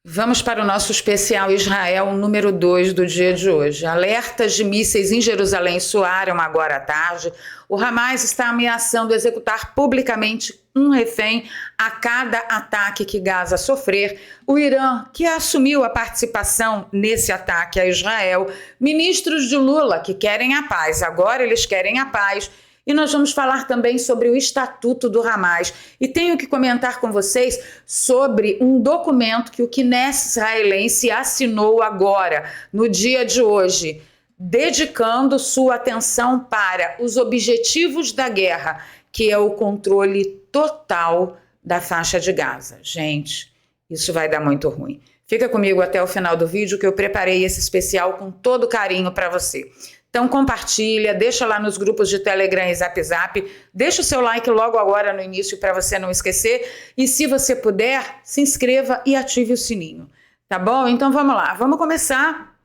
Vamos para o nosso especial Israel número 2 do dia de hoje. Alertas de mísseis em Jerusalém soaram agora à tarde. O Hamas está ameaçando executar publicamente um refém a cada ataque que Gaza sofrer. O Irã, que assumiu a participação nesse ataque a Israel, ministros de Lula que querem a paz, agora eles querem a paz. E nós vamos falar também sobre o Estatuto do Hamas. E tenho que comentar com vocês sobre um documento que o Knesset israelense assinou agora, no dia de hoje, dedicando sua atenção para os objetivos da guerra, que é o controle total da faixa de Gaza. Gente, isso vai dar muito ruim. Fica comigo até o final do vídeo que eu preparei esse especial com todo carinho para você. Então compartilha, deixa lá nos grupos de Telegram e Zap Zap, deixa o seu like logo agora no início para você não esquecer e se você puder, se inscreva e ative o sininho, tá bom? Então vamos lá, vamos começar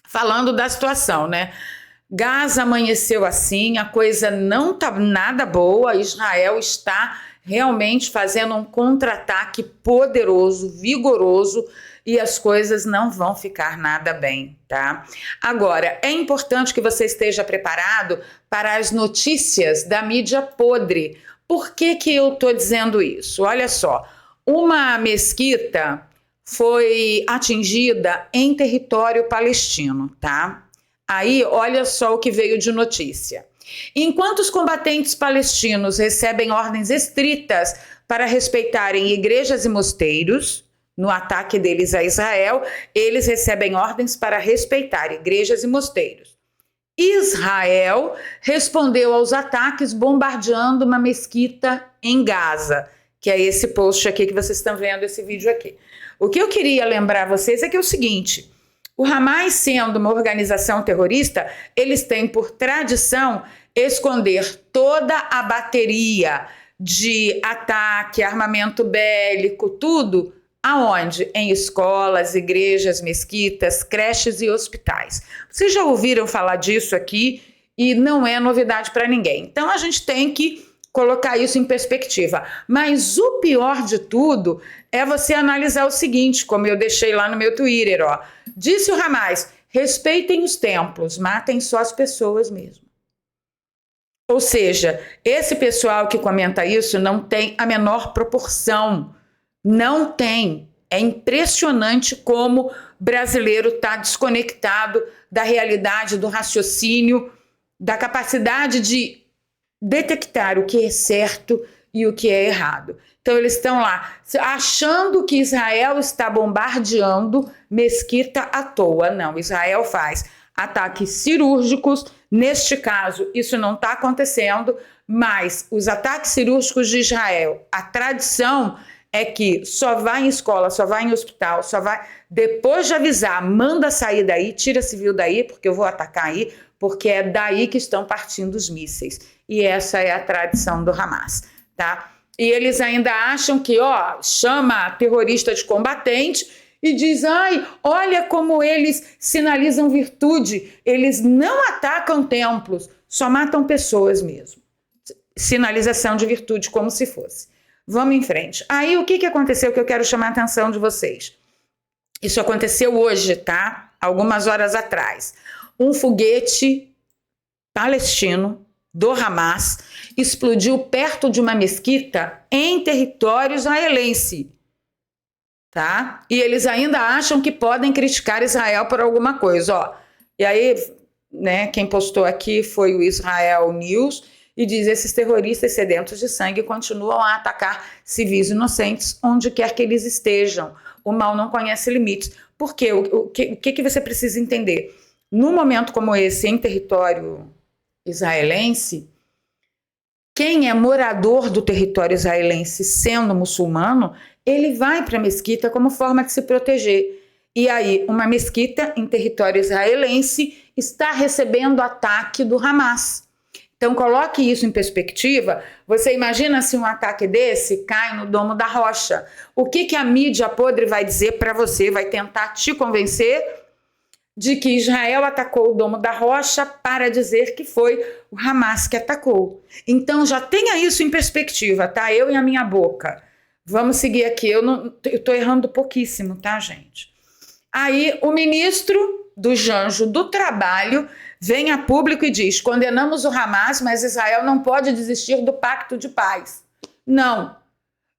falando da situação, né? Gaza amanheceu assim, a coisa não tá nada boa, Israel está realmente fazendo um contra-ataque poderoso, vigoroso, e as coisas não vão ficar nada bem, tá? Agora, é importante que você esteja preparado para as notícias da mídia podre. Por que eu tô dizendo isso? Olha só, uma mesquita foi atingida em território palestino, tá? Aí, olha só o que veio de notícia. Enquanto os combatentes palestinos recebem ordens estritas para respeitarem igrejas e mosteiros, no ataque deles a Israel, eles recebem ordens para respeitar igrejas e mosteiros. Israel respondeu aos ataques bombardeando uma mesquita em Gaza, que é esse post aqui que vocês estão vendo, esse vídeo aqui. O que eu queria lembrar vocês é que é o seguinte, o Hamas, sendo uma organização terrorista, eles têm por tradição esconder toda a bateria de ataque, armamento bélico, tudo. Aonde? Em escolas, igrejas, mesquitas, creches e hospitais. Vocês já ouviram falar disso aqui e não é novidade para ninguém. Então a gente tem que colocar isso em perspectiva. Mas o pior de tudo é você analisar o seguinte, como eu deixei lá no meu Twitter, ó. Disse o Hamas, respeitem os templos, matem só as pessoas mesmo. Ou seja, esse pessoal que comenta isso não tem a menor proporção. Não tem. É impressionante como o brasileiro está desconectado da realidade, do raciocínio, da capacidade de detectar o que é certo e o que é errado. Então eles estão lá achando que Israel está bombardeando mesquita à toa. Não, Israel faz ataques cirúrgicos. Neste caso, isso não está acontecendo, mas os ataques cirúrgicos de Israel, a tradição é que só vai em escola, só vai em hospital, só vai... Depois de avisar, manda sair daí, tira civil daí, porque eu vou atacar aí, porque é daí que estão partindo os mísseis. E essa é a tradição do Hamas, tá? E eles ainda acham que, ó, chama terrorista de combatente e diz, ai, olha como eles sinalizam virtude. Eles não atacam templos, só matam pessoas mesmo. Sinalização de virtude, como se fosse. Vamos em frente. Aí o que aconteceu que eu quero chamar a atenção de vocês? Isso aconteceu hoje, tá? Algumas horas atrás. Um foguete palestino do Hamas explodiu perto de uma mesquita em território israelense, tá? E eles ainda acham que podem criticar Israel por alguma coisa, ó. E aí, né, quem postou aqui foi o Israel News, e diz, esses terroristas sedentos de sangue continuam a atacar civis inocentes onde quer que eles estejam. O mal não conhece limites. Por quê? O que você precisa entender? Num momento como esse, em território israelense, quem é morador do território israelense sendo muçulmano, ele vai para a mesquita como forma de se proteger. E aí, uma mesquita em território israelense está recebendo ataque do Hamas. Então, coloque isso em perspectiva. Você imagina se um ataque desse cai no Domo da Rocha. O que a mídia podre vai dizer para você? Vai tentar te convencer de que Israel atacou o Domo da Rocha para dizer que foi o Hamas que atacou. Então, já tenha isso em perspectiva, tá? Eu e a minha boca. Vamos seguir aqui. Eu tô errando pouquíssimo, tá, gente? Aí o ministro do Janjo do Trabalho vem a público e diz: condenamos o Hamas, mas Israel não pode desistir do pacto de paz. Não.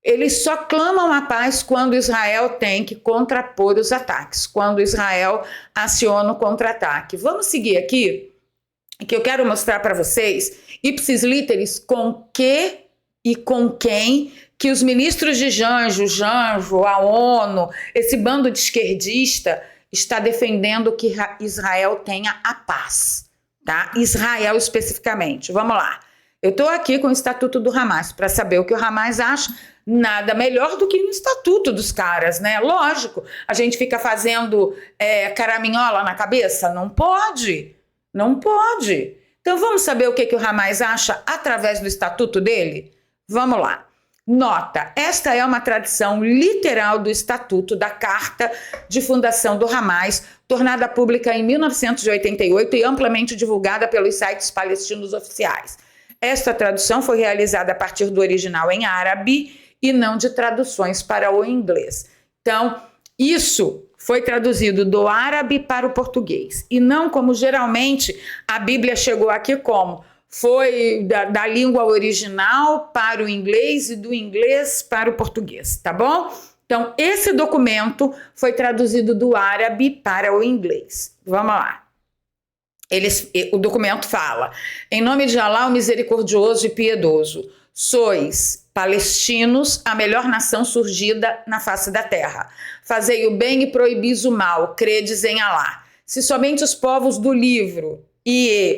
Eles só clamam a paz quando Israel tem que contrapor os ataques, quando Israel aciona o contra-ataque. Vamos seguir aqui, que eu quero mostrar para vocês, ipsis literis, com que e com quem que os ministros de Janjo, a ONU, esse bando de esquerdista está defendendo que Israel tenha a paz, tá? Israel especificamente. Vamos lá. Eu estou aqui com o Estatuto do Hamas para saber o que o Hamas acha. Nada melhor do que no estatuto dos caras, né? Lógico, a gente fica fazendo caraminhola na cabeça? Não pode, não pode. Então vamos saber o que o Hamas acha através do estatuto dele? Vamos lá. Nota, esta é uma tradução literal do estatuto da Carta de Fundação do Hamas, tornada pública em 1988 e amplamente divulgada pelos sites palestinos oficiais. Esta tradução foi realizada a partir do original em árabe e não de traduções para o inglês. Então, isso foi traduzido do árabe para o português, e não como geralmente a Bíblia chegou aqui como foi da língua original para o inglês e do inglês para o português, tá bom? Então, esse documento foi traduzido do árabe para o inglês. Vamos lá. O documento fala: em nome de Alá, o misericordioso e piedoso, sois palestinos, a melhor nação surgida na face da terra. Fazei o bem e proibis o mal, credes em Alá. Se somente os povos do livro,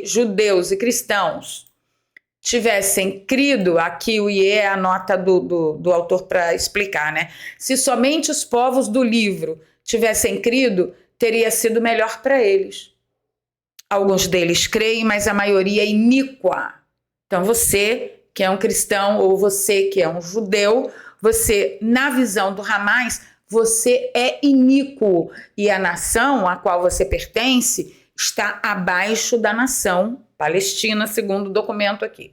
judeus e cristãos, tivessem crido, aqui o é a nota do autor para explicar, né? Se somente os povos do livro tivessem crido, teria sido melhor para eles. Alguns deles creem, mas a maioria é iníqua. Então você que é um cristão ou você que é um judeu, você, na visão do Hamas, você é iníquo e a nação a qual você pertence está abaixo da nação palestina, segundo o documento aqui.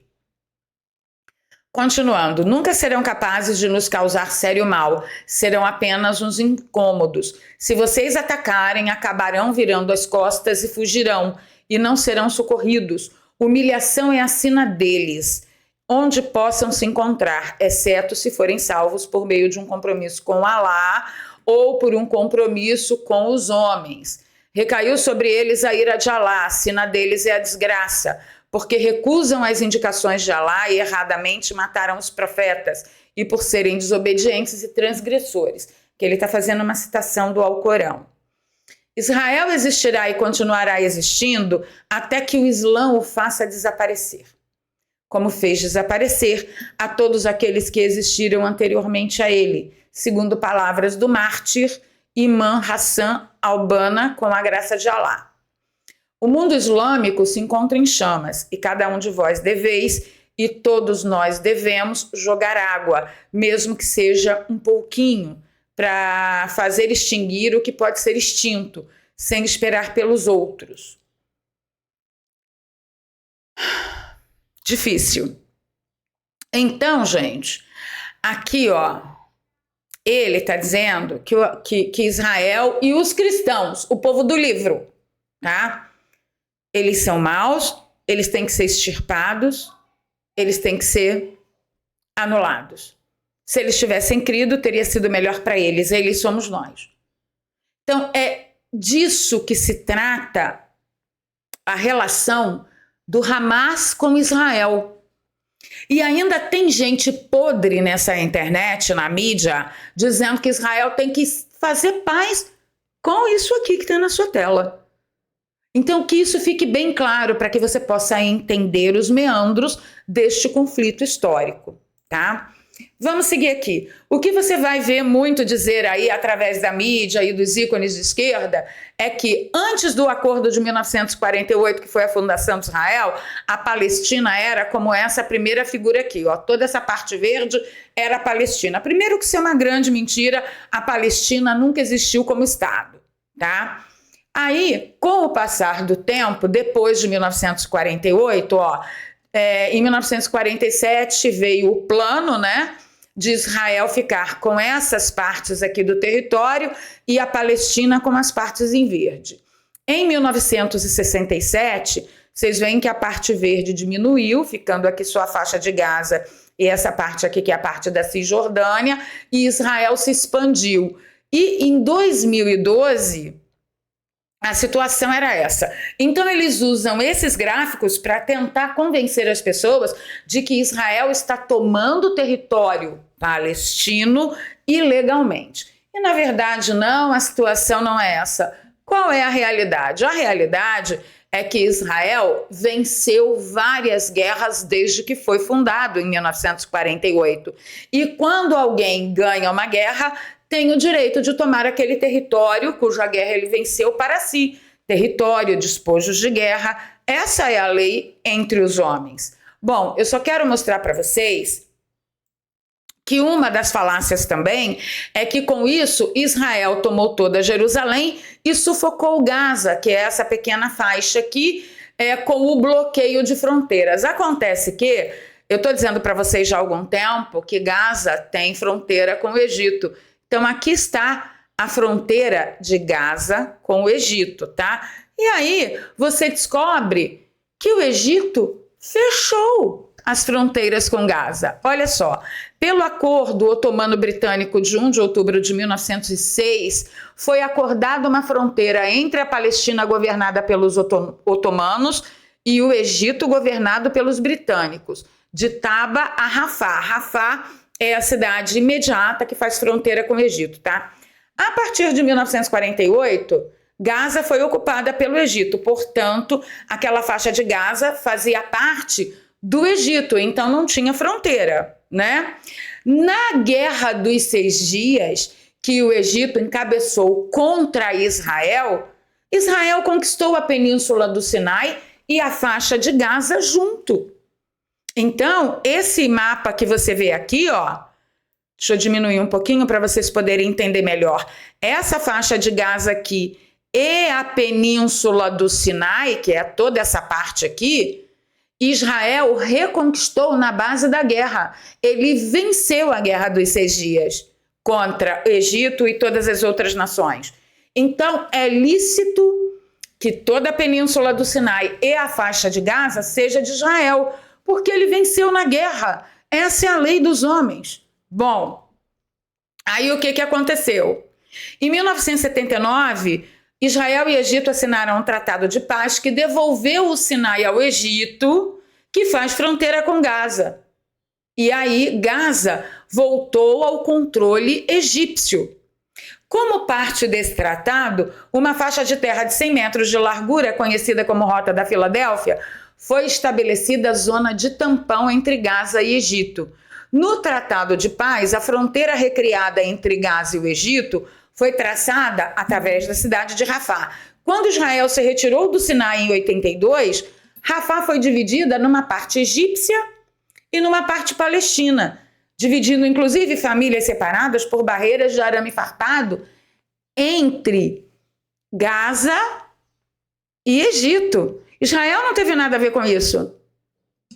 Continuando, nunca serão capazes de nos causar sério mal, serão apenas uns incômodos. Se vocês atacarem, acabarão virando as costas e fugirão, e não serão socorridos. Humilhação é a sina deles, onde possam se encontrar, exceto se forem salvos por meio de um compromisso com Alá ou por um compromisso com os homens. Recaiu sobre eles a ira de Alá, a sina deles é a desgraça, porque recusam as indicações de Alá e erradamente mataram os profetas, e por serem desobedientes e transgressores, que ele está fazendo uma citação do Alcorão. Israel existirá e continuará existindo até que o Islã o faça desaparecer, como fez desaparecer a todos aqueles que existiram anteriormente a ele, segundo palavras do mártir Imam Hassan al-Banna, com a graça de Alá. O mundo islâmico se encontra em chamas, e cada um de vós deveis, e todos nós devemos, jogar água, mesmo que seja um pouquinho, para fazer extinguir o que pode ser extinto, sem esperar pelos outros. Difícil. Então, gente, aqui, ó, ele está dizendo que Israel e os cristãos, o povo do livro, tá? Eles são maus, eles têm que ser extirpados, eles têm que ser anulados. Se eles tivessem crido, teria sido melhor para eles. Eles somos nós. Então, é disso que se trata a relação do Hamas com Israel. E ainda tem gente podre nessa internet, na mídia, dizendo que Israel tem que fazer paz com isso aqui que está na sua tela. Então, que isso fique bem claro para que você possa entender os meandros deste conflito histórico, tá? Vamos seguir aqui. O que você vai ver muito dizer aí através da mídia e dos ícones de esquerda é que antes do acordo de 1948, que foi a fundação de Israel, a Palestina era como essa primeira figura aqui, ó, toda essa parte verde era a Palestina. Primeiro que isso é uma grande mentira, a Palestina nunca existiu como Estado, tá? Aí, com o passar do tempo, depois de 1948, ó, em 1947 veio o plano, né, de Israel ficar com essas partes aqui do território e a Palestina com as partes em verde. Em 1967, vocês veem que a parte verde diminuiu, ficando aqui só a faixa de Gaza e essa parte aqui que é a parte da Cisjordânia, e Israel se expandiu. E em 2012, a situação era essa. Então eles usam esses gráficos para tentar convencer as pessoas de que Israel está tomando território palestino ilegalmente. E na verdade não, a situação não é essa. Qual é a realidade? A realidade é que Israel venceu várias guerras desde que foi fundado em 1948. E quando alguém ganha uma guerra, tem o direito de tomar aquele território cuja guerra ele venceu para si. Território, despojos de guerra, essa é a lei entre os homens. Bom, eu só quero mostrar para vocês que uma das falácias também é que com isso Israel tomou toda Jerusalém e sufocou Gaza, que é essa pequena faixa aqui, com o bloqueio de fronteiras. Acontece que, eu estou dizendo para vocês já há algum tempo que Gaza tem fronteira com o Egito. Então aqui está a fronteira de Gaza com o Egito, tá? E aí você descobre que o Egito fechou as fronteiras com Gaza. Olha só, pelo acordo otomano-britânico de 1 de outubro de 1906, foi acordada uma fronteira entre a Palestina governada pelos otomanos e o Egito governado pelos britânicos, de Taba a Rafah. Rafah é a cidade imediata que faz fronteira com o Egito, tá? A partir de 1948, Gaza foi ocupada pelo Egito, portanto, aquela faixa de Gaza fazia parte do Egito, então não tinha fronteira, né? Na Guerra dos 6 Dias, que o Egito encabeçou contra Israel, Israel conquistou a península do Sinai e a faixa de Gaza junto. Então, esse mapa que você vê aqui, ó, deixa eu diminuir um pouquinho para vocês poderem entender melhor. Essa faixa de Gaza aqui e a península do Sinai, que é toda essa parte aqui, Israel reconquistou na base da guerra. Ele venceu a Guerra dos 6 Dias contra o Egito e todas as outras nações. Então, é lícito que toda a península do Sinai e a faixa de Gaza seja de Israel, porque ele venceu na guerra. Essa é a lei dos homens. Bom, aí o que aconteceu? Em 1979, Israel e Egito assinaram um tratado de paz que devolveu o Sinai ao Egito, que faz fronteira com Gaza. E aí Gaza voltou ao controle egípcio. Como parte desse tratado, uma faixa de terra de 100 metros de largura, conhecida como Rota da Filadélfia, foi estabelecida a zona de tampão entre Gaza e Egito. No Tratado de Paz, a fronteira recriada entre Gaza e o Egito foi traçada através da cidade de Rafah. Quando Israel se retirou do Sinai em 82, Rafah foi dividida numa parte egípcia e numa parte palestina, dividindo inclusive famílias separadas por barreiras de arame farpado entre Gaza e Egito. Israel não teve nada a ver com isso.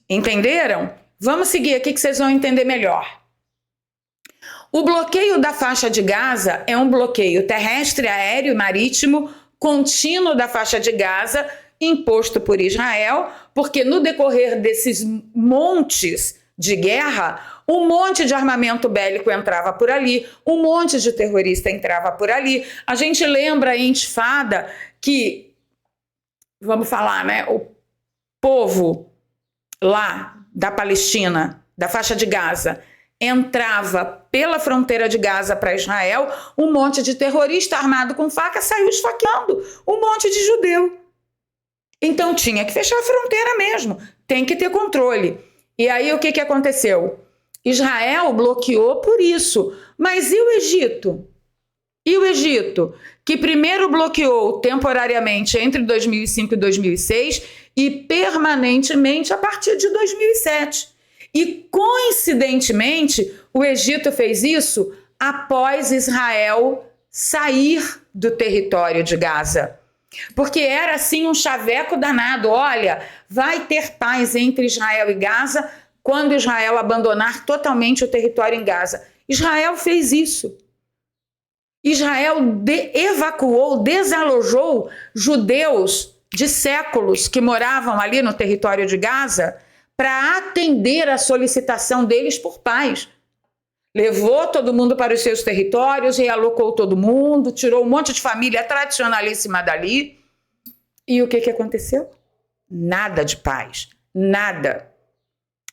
Entenderam? Vamos seguir aqui que vocês vão entender melhor. O bloqueio da faixa de Gaza é um bloqueio terrestre, aéreo e marítimo contínuo da faixa de Gaza, imposto por Israel, porque no decorrer desses montes de guerra, um monte de armamento bélico entrava por ali, um monte de terrorista entrava por ali. A gente lembra em Intifada que, vamos falar, né, o povo lá da Palestina, da faixa de Gaza, entrava pela fronteira de Gaza para Israel, um monte de terrorista armado com faca saiu esfaqueando um monte de judeu. Então tinha que fechar a fronteira mesmo, tem que ter controle. E aí o que aconteceu? Israel bloqueou por isso, mas e o Egito? E o Egito, que primeiro bloqueou temporariamente entre 2005 e 2006 e permanentemente a partir de 2007. E, coincidentemente, o Egito fez isso após Israel sair do território de Gaza. Porque era, assim, um chaveco danado. Olha, vai ter paz entre Israel e Gaza quando Israel abandonar totalmente o território em Gaza. Israel fez isso. Israel evacuou, desalojou judeus de séculos que moravam ali no território de Gaza para atender a solicitação deles por paz. Levou todo mundo para os seus territórios, realocou todo mundo, tirou um monte de família tradicionalíssima dali. E o que aconteceu? Nada de paz, nada.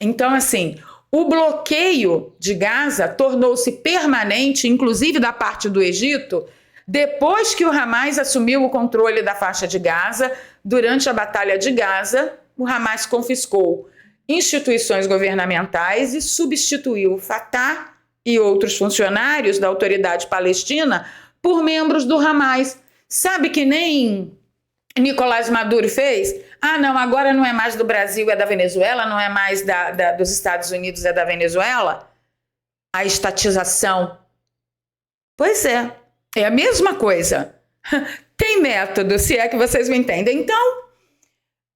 Então, assim, o bloqueio de Gaza tornou-se permanente, inclusive da parte do Egito, depois que o Hamas assumiu o controle da faixa de Gaza. Durante a Batalha de Gaza, o Hamas confiscou instituições governamentais e substituiu o Fatah e outros funcionários da autoridade palestina por membros do Hamas. Sabe que nem Nicolás Maduro fez? Ah, não, agora não é mais do Brasil, é da Venezuela, não é mais dos Estados Unidos, é da Venezuela? A estatização. Pois é a mesma coisa. Tem método, se é que vocês me entendem. Então,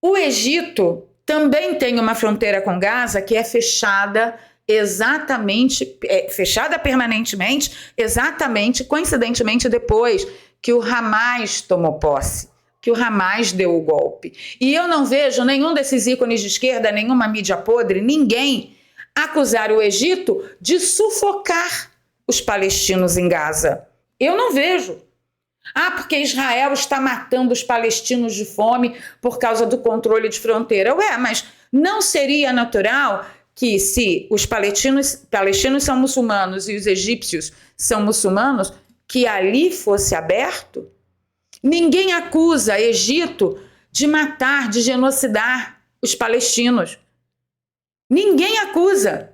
o Egito também tem uma fronteira com Gaza que é fechada fechada permanentemente, exatamente, coincidentemente, depois que o Hamas tomou posse, que o Hamas deu o golpe. E eu não vejo nenhum desses ícones de esquerda, nenhuma mídia podre, ninguém acusar o Egito de sufocar os palestinos em Gaza. Eu não vejo. Ah, porque Israel está matando os palestinos de fome por causa do controle de fronteira. Ué, mas não seria natural que, se os palestinos são muçulmanos e os egípcios são muçulmanos, que ali fosse aberto? Ninguém acusa Egito de matar, de genocidar os palestinos. Ninguém acusa.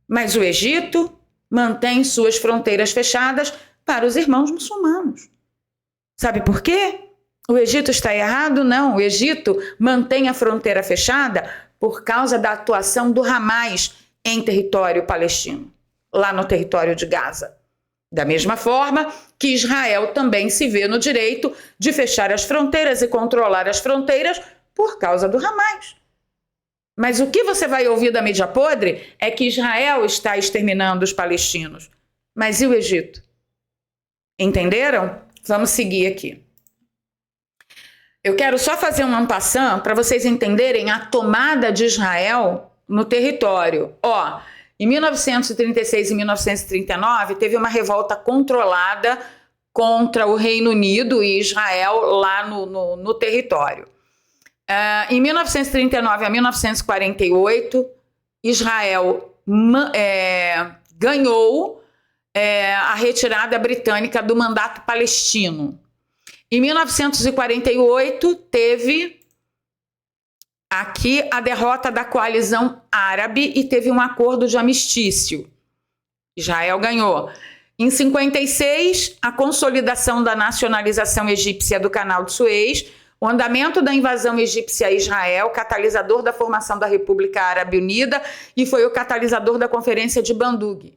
Mas o Egito mantém suas fronteiras fechadas para os irmãos muçulmanos. Sabe por quê? O Egito está errado? Não. O Egito mantém a fronteira fechada por causa da atuação do Hamas em território palestino, lá no território de Gaza. Da mesma forma que Israel também se vê no direito de fechar as fronteiras e controlar as fronteiras por causa do Hamas. Mas o que você vai ouvir da mídia podre é que Israel está exterminando os palestinos. Mas e o Egito? Entenderam? Vamos seguir aqui. Eu quero só fazer um en passant para vocês entenderem a tomada de Israel no território. Em 1936 e 1939, teve uma revolta controlada contra o Reino Unido e Israel lá no território. Em 1939 a 1948, Israel ganhou a retirada britânica do mandato palestino. Em 1948, teve aqui a derrota da coalizão árabe e teve um acordo de armistício. Israel ganhou. Em 56, a consolidação da nacionalização egípcia do Canal de Suez, o andamento da invasão egípcia a Israel, catalisador da formação da República Árabe Unida, e foi o catalisador da Conferência de Bandung.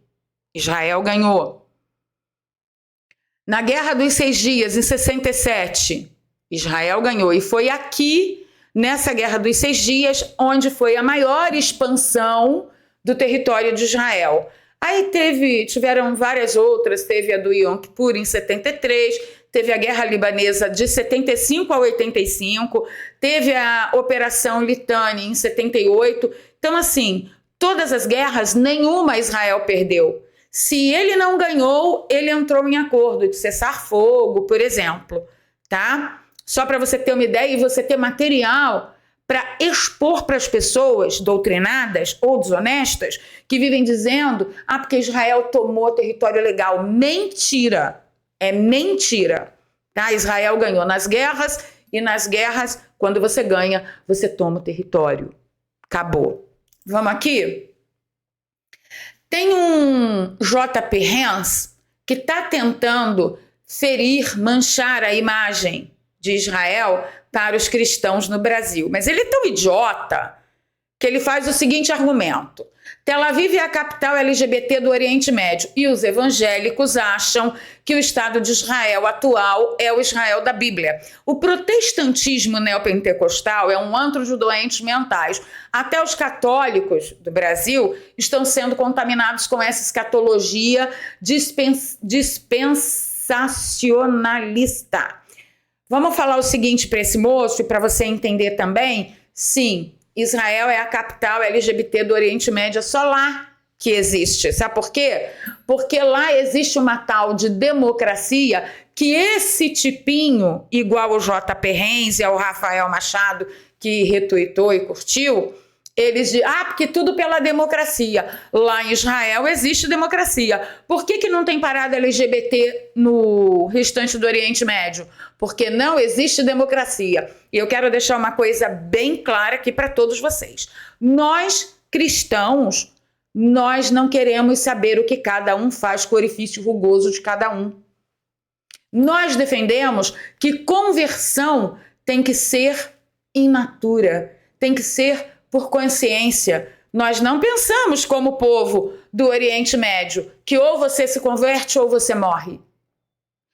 Israel ganhou. Na Guerra dos 6 Dias, em 67, Israel ganhou. E foi aqui, nessa Guerra dos 6 Dias, onde foi a maior expansão do território de Israel. Aí tiveram várias outras, teve a do Yom Kippur em 73, teve a Guerra Libanesa de 75 a 85, teve a Operação Litani em 78. Então, assim, todas as guerras, nenhuma Israel perdeu. Se ele não ganhou, ele entrou em acordo de cessar fogo, por exemplo, tá? Só para você ter uma ideia e você ter material para expor para as pessoas doutrinadas ou desonestas que vivem dizendo, porque Israel tomou território legal. Mentira! É mentira, tá? Israel ganhou nas guerras e nas guerras, quando você ganha, você toma o território. Acabou. Vamos aqui? Tem um JP Hens que está tentando ferir, manchar a imagem de Israel para os cristãos no Brasil. Mas ele é tão idiota que ele faz o seguinte argumento: Tel Aviv é a capital LGBT do Oriente Médio e os evangélicos acham que o Estado de Israel atual é o Israel da Bíblia. O protestantismo neopentecostal é um antro de doentes mentais. Até os católicos do Brasil estão sendo contaminados com essa escatologia dispensacionalista. Vamos falar o seguinte para esse moço e para você entender também? Sim, Israel é a capital LGBT do Oriente Médio, é só lá que existe. Sabe por quê? Porque lá existe uma tal de democracia que esse tipinho, igual o JP Renzi, ao Rafael Machado, que retuitou e curtiu, eles dizem, porque tudo pela democracia. Lá em Israel existe democracia. Por que não tem parada LGBT no restante do Oriente Médio? Porque não existe democracia. E eu quero deixar uma coisa bem clara aqui para todos vocês. Nós, cristãos, nós não queremos saber o que cada um faz com o orifício rugoso de cada um. Nós defendemos que conversão tem que ser in natura, tem que ser por consciência. Nós não pensamos como o povo do Oriente Médio, que ou você se converte ou você morre.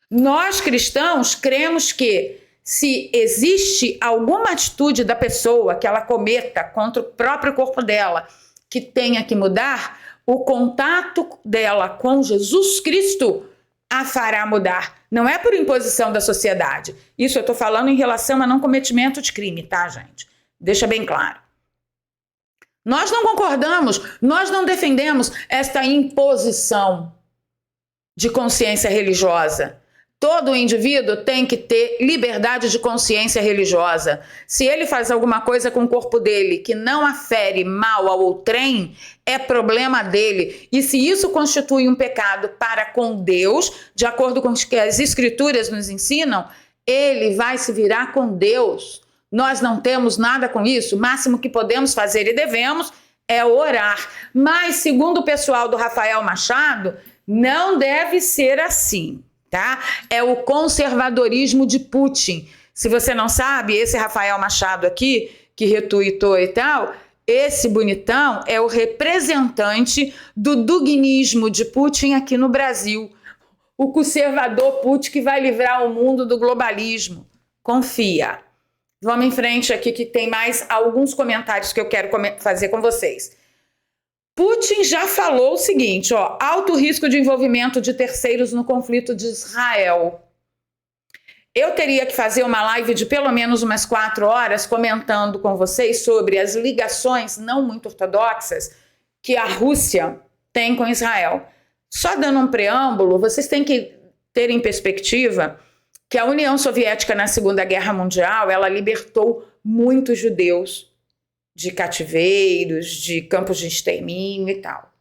Nós, cristãos, cremos que se existe alguma atitude da pessoa que ela cometa contra o próprio corpo dela, que tenha que mudar, o contato dela com Jesus Cristo a fará mudar. Não é por imposição da sociedade. Isso eu estou falando em relação a não cometimento de crime, tá, gente? Deixa bem claro. Nós não concordamos, nós não defendemos esta imposição de consciência religiosa. Todo indivíduo tem que ter liberdade de consciência religiosa. Se ele faz alguma coisa com o corpo dele que não afere mal ao outrem, é problema dele. E se isso constitui um pecado para com Deus, de acordo com o que as Escrituras nos ensinam, ele vai se virar com Deus. Nós não temos nada com isso. O máximo que podemos fazer e devemos é orar. Mas, segundo o pessoal do Rafael Machado, não deve ser assim. Tá? É o conservadorismo de Putin. Se você não sabe, esse Rafael Machado aqui, que retuitou e tal, esse bonitão é o representante do dugnismo de Putin aqui no Brasil. O conservador Putin que vai livrar o mundo do globalismo. Confia. Vamos em frente aqui que tem mais alguns comentários que eu quero fazer com vocês. Putin já falou o seguinte, alto risco de envolvimento de terceiros no conflito de Israel. Eu teria que fazer uma live de pelo menos umas 4 horas comentando com vocês sobre as ligações não muito ortodoxas que a Rússia tem com Israel. Só dando um preâmbulo, vocês têm que ter em perspectiva que a União Soviética na Segunda Guerra Mundial, ela libertou muitos judeus de cativeiros, de campos de extermínio e tal.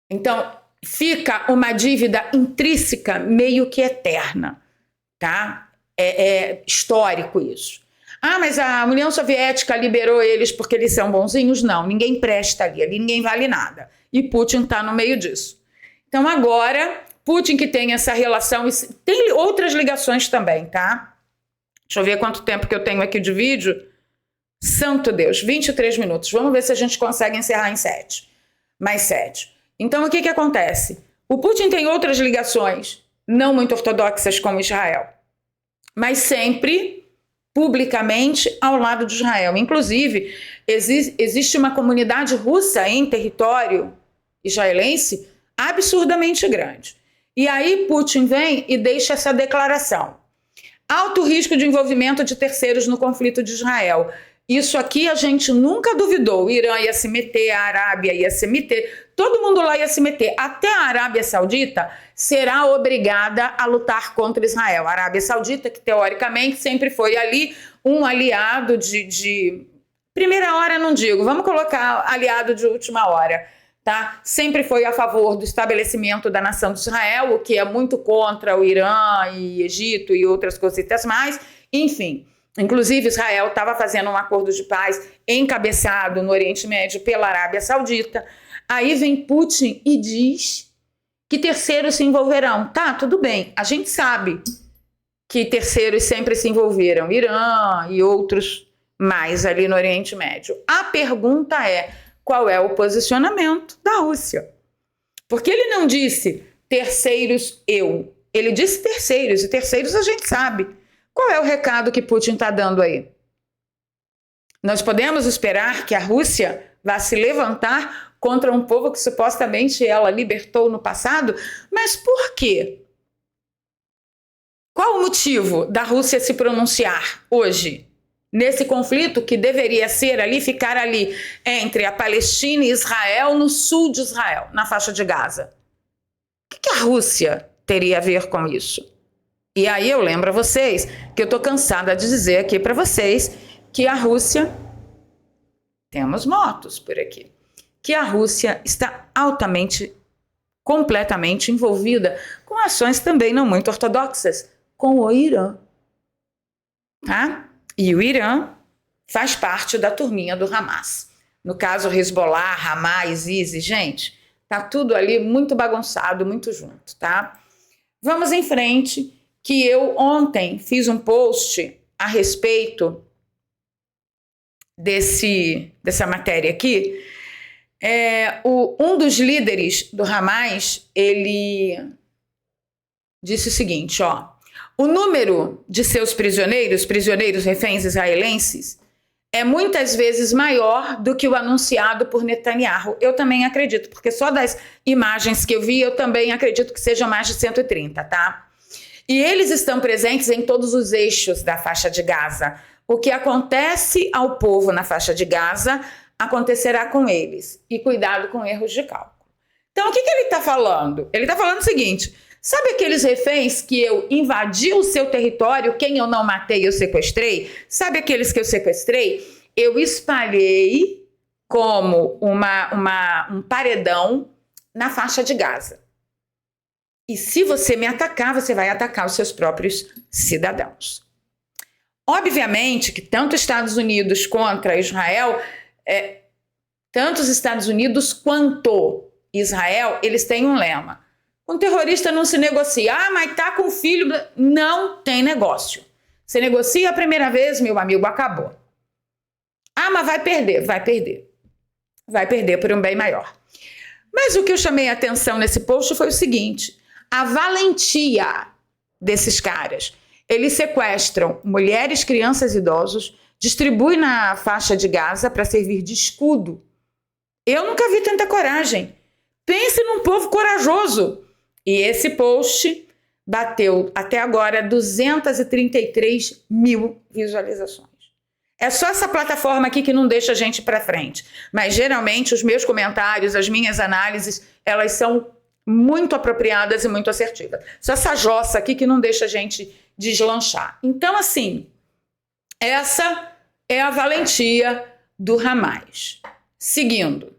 Então, fica uma dívida intrínseca meio que eterna, tá? É histórico isso. Mas a União Soviética liberou eles porque eles são bonzinhos? Não, ninguém presta ali ninguém vale nada. E Putin está no meio disso. Então, agora, Putin que tem essa relação, tem outras ligações também, tá? Deixa eu ver quanto tempo que eu tenho aqui de vídeo. Santo Deus, 23 minutos. Vamos ver se a gente consegue encerrar em 7. Mais 7. Então, o que acontece? O Putin tem outras ligações, não muito ortodoxas como Israel, mas sempre publicamente ao lado de Israel. Inclusive, existe uma comunidade russa em território israelense absurdamente grande. E aí Putin vem e deixa essa declaração. Alto risco de envolvimento de terceiros no conflito de Israel. Isso aqui a gente nunca duvidou. O Irã ia se meter, a Arábia ia se meter, todo mundo lá ia se meter. Até a Arábia Saudita será obrigada a lutar contra Israel. A Arábia Saudita, que teoricamente sempre foi ali um aliado de primeira hora, não digo, vamos colocar aliado de última hora, tá? Sempre foi a favor do estabelecimento da nação de Israel, o que é muito contra o Irã e Egito e outras cositas mais, enfim. Inclusive, Israel estava fazendo um acordo de paz encabeçado no Oriente Médio pela Arábia Saudita. Aí vem Putin e diz que terceiros se envolverão. Tá, tudo bem. A gente sabe que terceiros sempre se envolveram. Irã e outros mais ali no Oriente Médio. A pergunta é, qual é o posicionamento da Rússia? Porque ele não disse terceiros eu, ele disse terceiros, e terceiros a gente sabe. Qual é o recado que Putin está dando aí? Nós podemos esperar que a Rússia vá se levantar contra um povo que supostamente ela libertou no passado? Mas por quê? Qual o motivo da Rússia se pronunciar hoje nesse conflito que deveria ser ali, ficar ali entre a Palestina e Israel, no sul de Israel, na faixa de Gaza? O que a Rússia teria a ver com isso? E aí eu lembro a vocês que eu estou cansada de dizer aqui para vocês que a Rússia, temos motos por aqui, que a Rússia está altamente, completamente envolvida com ações também não muito ortodoxas com o Irã, tá? E o Irã faz parte da turminha do Hamas. No caso, Hezbollah, Hamas, ISIS, gente, tá tudo ali muito bagunçado, muito junto, tá? Vamos em frente, que eu ontem fiz um post a respeito dessa matéria aqui. Um dos líderes do Hamas, ele disse o seguinte, ó: o número de seus prisioneiros reféns israelenses, é muitas vezes maior do que o anunciado por Netanyahu. Eu também acredito, porque só das imagens que eu vi, eu também acredito que sejam mais de 130, tá? E eles estão presentes em todos os eixos da faixa de Gaza. O que acontece ao povo na faixa de Gaza, acontecerá com eles. E cuidado com erros de cálculo. Então, o que ele está falando? Ele está falando o seguinte: sabe aqueles reféns que eu invadi o seu território, quem eu não matei eu sequestrei? Sabe aqueles que eu sequestrei? Eu espalhei como um paredão na faixa de Gaza. E se você me atacar, você vai atacar os seus próprios cidadãos. Obviamente que tanto Estados Unidos contra Israel, tanto os Estados Unidos quanto Israel, eles têm um lema: com terrorista não se negocia. Ah, mas tá com filho. Não tem negócio. Você negocia a primeira vez, meu amigo, acabou. Ah, mas vai perder. Vai perder. Vai perder por um bem maior. Mas o que eu chamei a atenção nesse post foi o seguinte: a valentia desses caras. Eles sequestram mulheres, crianças e idosos, distribuem na faixa de Gaza para servir de escudo. Eu nunca vi tanta coragem. Pense num povo corajoso. E esse post bateu até agora 233 mil visualizações. É só essa plataforma aqui que não deixa a gente para frente. Mas geralmente os meus comentários, as minhas análises, elas são muito apropriadas e muito assertivas. Só essa jossa aqui que não deixa a gente deslanchar. Então, assim, essa é a valentia do Hamas. Seguindo.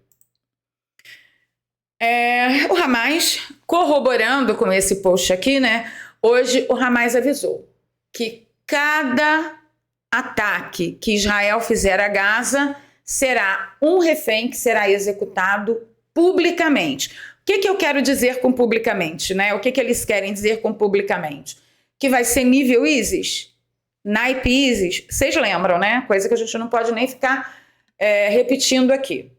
O Hamas, corroborando com esse post aqui, né? Hoje o Hamas avisou que cada ataque que Israel fizer a Gaza será um refém que será executado publicamente. O que eu quero dizer com publicamente, né? O que eles querem dizer com publicamente? Que vai ser nível ISIS, naipe ISIS. Vocês lembram, né? Coisa que a gente não pode nem ficar repetindo aqui.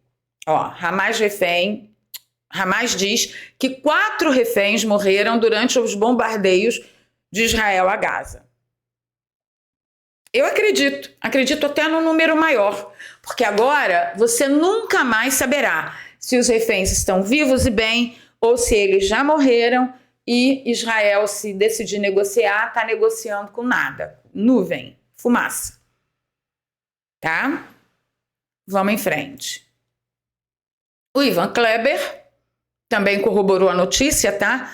Ó, Hamas refém. Hamas diz que 4 reféns morreram durante os bombardeios de Israel a Gaza. Eu acredito até no número maior, porque agora você nunca mais saberá se os reféns estão vivos e bem ou se eles já morreram e Israel, se decidir negociar, está negociando com nada. Nuvem, fumaça. Tá? Vamos em frente. O Ivan Kleber também corroborou a notícia, tá?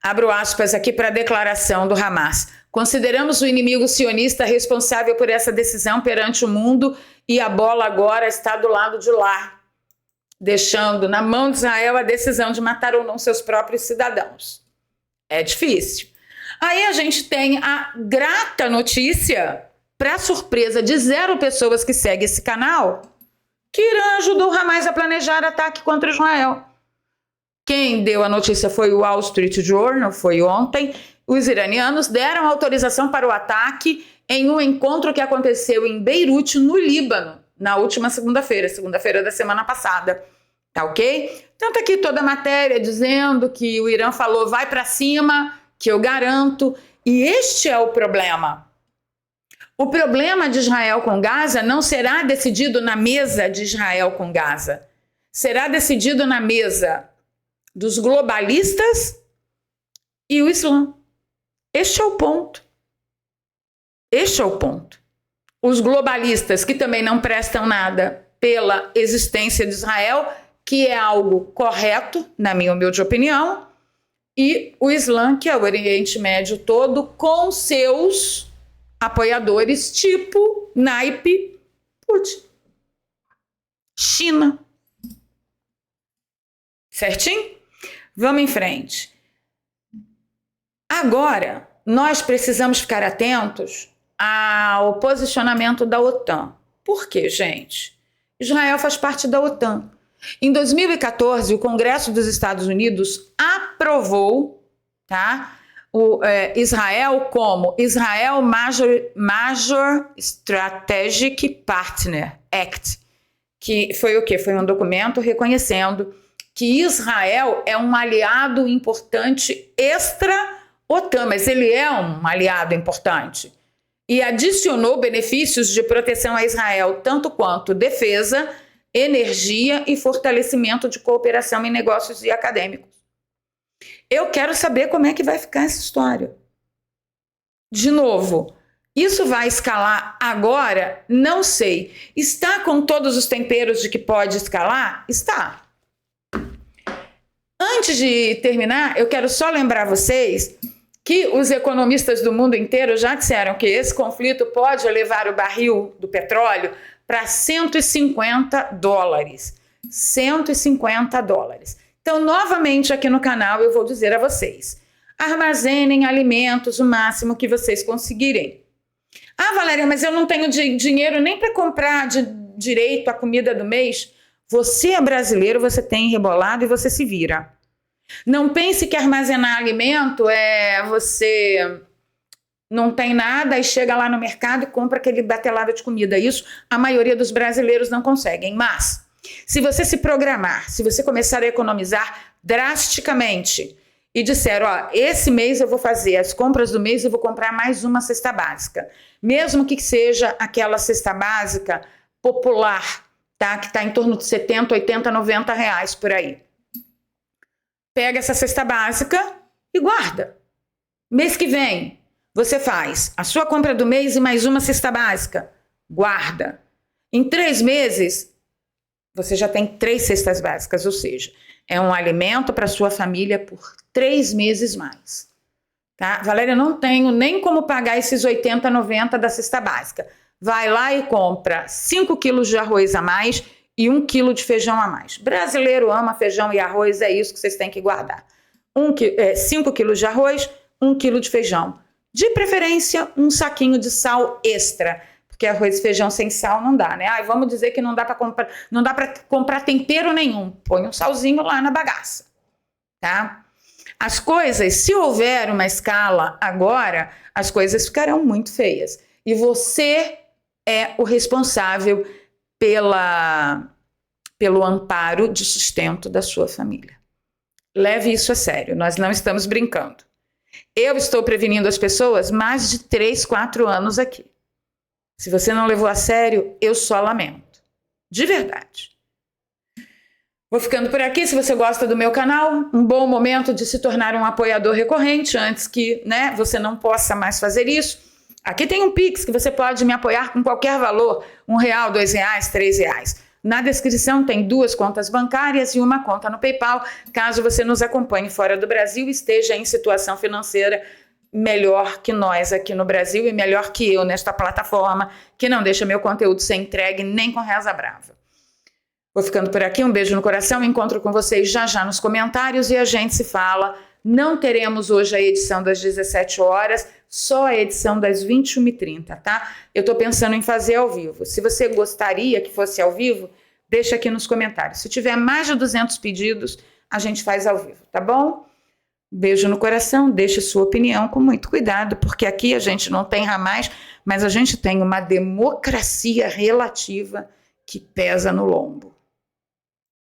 Abro aspas aqui para a declaração do Hamas. Consideramos o inimigo sionista responsável por essa decisão perante o mundo e a bola agora está do lado de lá, deixando na mão de Israel a decisão de matar ou não seus próprios cidadãos. É difícil. Aí a gente tem a grata notícia, para surpresa de 0 pessoas que seguem esse canal, que Irã ajudou o Hamas a planejar ataque contra Israel. Quem deu a notícia foi o Wall Street Journal, foi ontem. Os iranianos deram autorização para o ataque em um encontro que aconteceu em Beirute, no Líbano, na última segunda-feira da semana passada. Tá ok? Tanto aqui toda a matéria dizendo que o Irã falou vai para cima, que eu garanto. E este é o problema. O problema de Israel com Gaza não será decidido na mesa de Israel com Gaza. Será decidido na mesa dos globalistas e o Islã. Este é o ponto. Este é o ponto. Os globalistas que também não prestam nada pela existência de Israel, que é algo correto, na minha humilde opinião, e o Islã, que é o Oriente Médio todo, com seus apoiadores, tipo naipe Putin. China. Certinho? Vamos em frente. Agora, nós precisamos ficar atentos ao posicionamento da OTAN. Por quê, gente? Israel faz parte da OTAN. Em 2014, o Congresso dos Estados Unidos aprovou, tá, Israel como Israel Major Strategic Partner Act, que foi o quê? Foi um documento reconhecendo que Israel é um aliado importante extra-OTAN, mas ele é um aliado importante. E adicionou benefícios de proteção a Israel, tanto quanto defesa, energia e fortalecimento de cooperação em negócios e acadêmicos. Eu quero saber como é que vai ficar essa história. De novo, isso vai escalar agora? Não sei. Está com todos os temperos de que pode escalar? Está. Antes de terminar, eu quero só lembrar vocês que os economistas do mundo inteiro já disseram que esse conflito pode levar o barril do petróleo para $150. 150 dólares. Então, novamente aqui no canal eu vou dizer a vocês, armazenem alimentos o máximo que vocês conseguirem. Ah, Valéria, mas eu não tenho dinheiro nem para comprar direito a comida do mês. Você é brasileiro, você tem rebolado e você se vira. Não pense que armazenar alimento é você não tem nada e chega lá no mercado e compra aquele batelada de comida. Isso a maioria dos brasileiros não conseguem. Mas, se você se programar, se você começar a economizar drasticamente e disser, ó, esse mês eu vou fazer as compras do mês e vou comprar mais uma cesta básica. Mesmo que seja aquela cesta básica popular, tá? Que está em torno de 70, 80, 90 reais por aí. Pega essa cesta básica e guarda. Mês que vem, você faz a sua compra do mês e mais uma cesta básica. Guarda. Em 3 meses, você já tem 3 cestas básicas, ou seja, é um alimento para sua família por 3 meses mais. Tá? Valéria, não tenho nem como pagar esses 80, 90 da cesta básica. Vai lá e compra 5 quilos de arroz a mais e 1 quilo de feijão a mais. Brasileiro ama feijão e arroz, é isso que vocês têm que guardar. 5 quilos de arroz, 1 quilo de feijão. De preferência, um saquinho de sal extra, porque arroz e feijão sem sal não dá, né? Ai, vamos dizer que não dá para comprar tempero nenhum. Põe um salzinho lá na bagaça, tá? As coisas, se houver uma escala agora, as coisas ficarão muito feias. E você é o responsável pelo amparo de sustento da sua família. Leve isso a sério, nós não estamos brincando. Eu estou prevenindo as pessoas mais de 3, 4 anos aqui. Se você não levou a sério, eu só lamento. De verdade. Vou ficando por aqui. Se você gosta do meu canal, um bom momento de se tornar um apoiador recorrente antes que, né, você não possa mais fazer isso. Aqui tem um Pix que você pode me apoiar com qualquer valor, R$1, R$2, R$3. Na descrição tem 2 contas bancárias e uma conta no PayPal, caso você nos acompanhe fora do Brasil e esteja em situação financeira melhor que nós aqui no Brasil e melhor que eu nesta plataforma, que não deixa meu conteúdo ser entregue nem com reza brava. Vou ficando por aqui, um beijo no coração, encontro com vocês já nos comentários e a gente se fala. Não teremos hoje a edição das 17 horas, só a edição das 21h30, tá? Eu tô pensando em fazer ao vivo. Se você gostaria que fosse ao vivo, deixa aqui nos comentários. Se tiver mais de 200 pedidos, a gente faz ao vivo, tá bom? Beijo no coração, deixe sua opinião com muito cuidado, porque aqui a gente não tem Hamas, mas a gente tem uma democracia relativa que pesa no lombo.